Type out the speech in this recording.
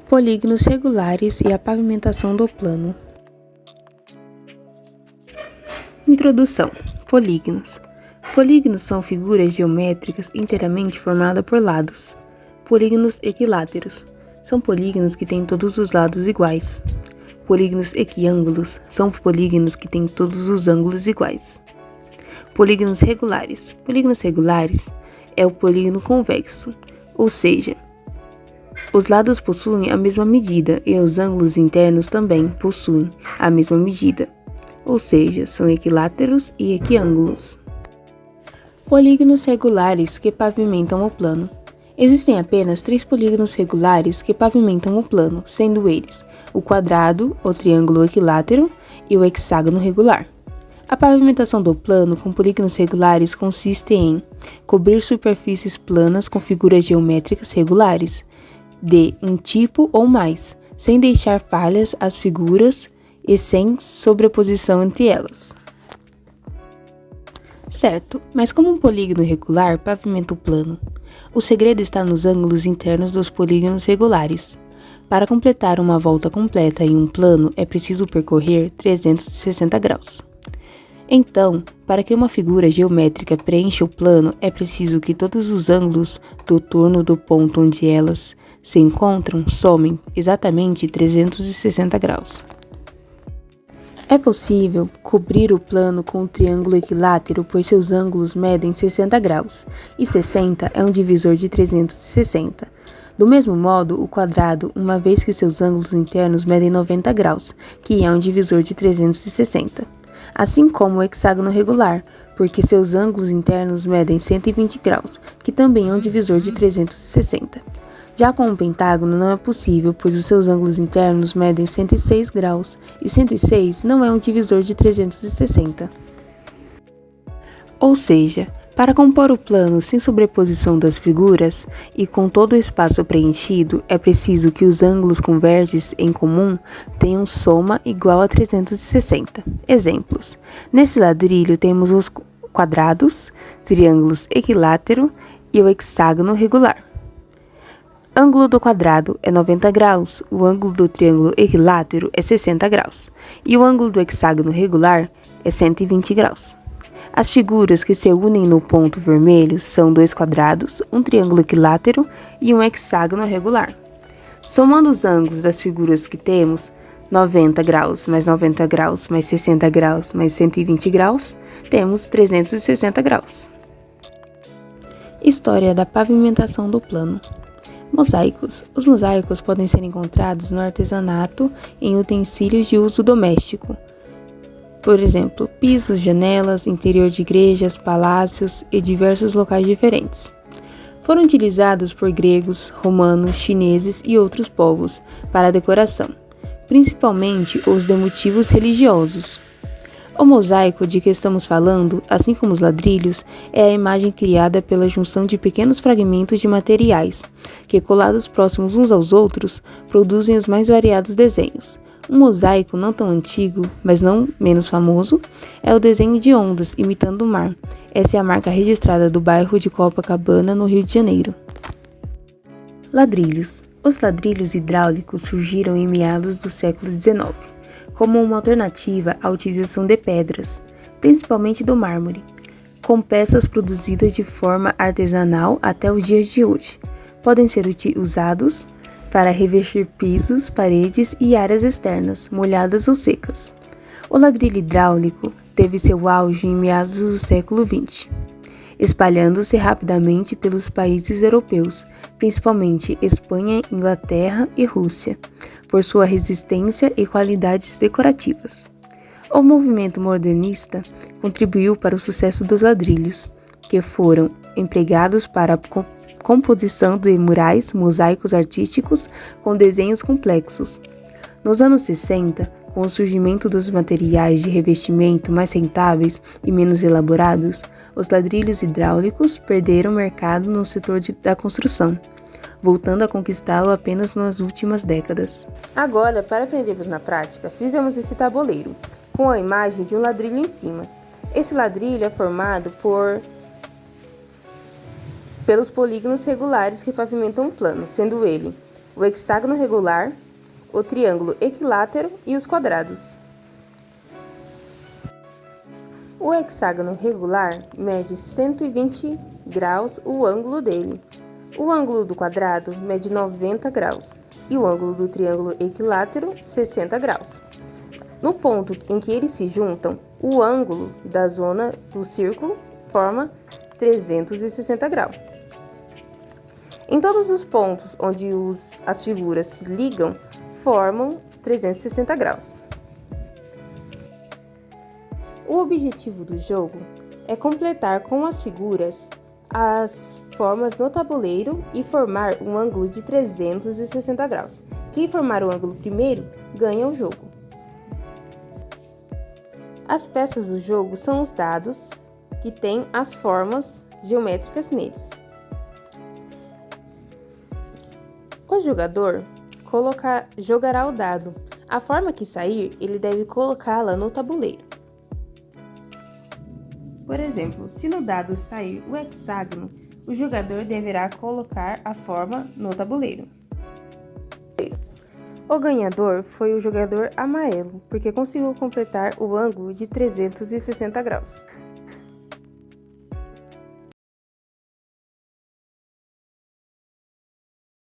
Polígonos regulares e a pavimentação do plano. Introdução. Polígonos. Polígonos são figuras geométricas inteiramente formadas por lados. Polígonos equiláteros. São polígonos que têm todos os lados iguais. Polígonos equiângulos são polígonos que têm todos os ângulos iguais. Polígonos regulares. Polígonos regulares é o polígono convexo, ou seja, os lados possuem a mesma medida e os ângulos internos também possuem a mesma medida, ou seja, são equiláteros e equiângulos. Polígonos regulares que pavimentam o plano. Existem apenas 3 polígonos regulares que pavimentam o plano, sendo eles o quadrado, o triângulo equilátero e o hexágono regular. A pavimentação do plano com polígonos regulares consiste em cobrir superfícies planas com figuras geométricas regulares, de um tipo ou mais, sem deixar falhas às figuras e sem sobreposição entre elas. Certo, mas como um polígono regular pavimenta o plano? O segredo está nos ângulos internos dos polígonos regulares. Para completar uma volta completa em um plano, é preciso percorrer 360 graus. Então, para que uma figura geométrica preencha o plano, é preciso que todos os ângulos do torno do ponto onde elas se encontram somem exatamente 360 graus. É possível cobrir o plano com o triângulo equilátero, pois seus ângulos medem 60 graus, e 60 é um divisor de 360. Do mesmo modo, o quadrado, uma vez que seus ângulos internos medem 90 graus, que é um divisor de 360. Assim como o hexágono regular, porque seus ângulos internos medem 120 graus, que também é um divisor de 360. Já com o pentágono não é possível, pois os seus ângulos internos medem 106 graus, e 106 não é um divisor de 360. Ou seja, para compor o plano sem sobreposição das figuras e com todo o espaço preenchido, é preciso que os ângulos convergentes em comum tenham soma igual a 360. Exemplos. Nesse ladrilho temos os quadrados, triângulos equilátero e o hexágono regular. Ângulo do quadrado é 90 graus, o ângulo do triângulo equilátero é 60 graus e o ângulo do hexágono regular é 120 graus. As figuras que se unem no ponto vermelho são 2 quadrados, um triângulo equilátero e um hexágono regular. Somando os ângulos das figuras que temos, 90 graus mais 90 graus mais 60 graus mais 120 graus, temos 360 graus. História da pavimentação do plano. Mosaicos. Os mosaicos podem ser encontrados no artesanato em utensílios de uso doméstico. Por exemplo, pisos, janelas, interior de igrejas, palácios e diversos locais diferentes. Foram utilizados por gregos, romanos, chineses e outros povos para a decoração, principalmente os de motivos religiosos. O mosaico de que estamos falando, assim como os ladrilhos, é a imagem criada pela junção de pequenos fragmentos de materiais, que colados próximos uns aos outros, produzem os mais variados desenhos. Um mosaico não tão antigo, mas não menos famoso, é o desenho de ondas imitando o mar. Essa é a marca registrada do bairro de Copacabana, no Rio de Janeiro. Ladrilhos. Os ladrilhos hidráulicos surgiram em meados do século XIX, como uma alternativa à utilização de pedras, principalmente do mármore, com peças produzidas de forma artesanal até os dias de hoje. Podem ser usados para revestir pisos, paredes e áreas externas, molhadas ou secas. O ladrilho hidráulico teve seu auge em meados do século XX, espalhando-se rapidamente pelos países europeus, principalmente Espanha, Inglaterra e Rússia, por sua resistência e qualidades decorativas. O movimento modernista contribuiu para o sucesso dos ladrilhos, que foram empregados para a composição de murais, mosaicos artísticos com desenhos complexos. Nos anos 60, com o surgimento dos materiais de revestimento mais rentáveis e menos elaborados, os ladrilhos hidráulicos perderam mercado no setor da construção, voltando a conquistá-lo apenas nas últimas décadas. Agora, para aprendermos na prática, fizemos esse tabuleiro, com a imagem de um ladrilho em cima. Esse ladrilho é formado pelos polígonos regulares que pavimentam o plano, sendo ele o hexágono regular, o triângulo equilátero e os quadrados. O hexágono regular mede 120 graus o ângulo dele. O ângulo do quadrado mede 90 graus e o ângulo do triângulo equilátero 60 graus. No ponto em que eles se juntam, o ângulo da zona do círculo forma 360 graus. Em todos os pontos onde as figuras se ligam, formam 360 graus. O objetivo do jogo é completar com as figuras as formas no tabuleiro e formar um ângulo de 360 graus. Quem formar o ângulo primeiro ganha o jogo. As peças do jogo são os dados que têm as formas geométricas neles. O jogador jogará o dado. A forma que sair, ele deve colocá-la no tabuleiro. Por exemplo, se no dado sair o hexágono, o jogador deverá colocar a forma no tabuleiro. O ganhador foi o jogador amarelo, porque conseguiu completar o ângulo de 360 graus.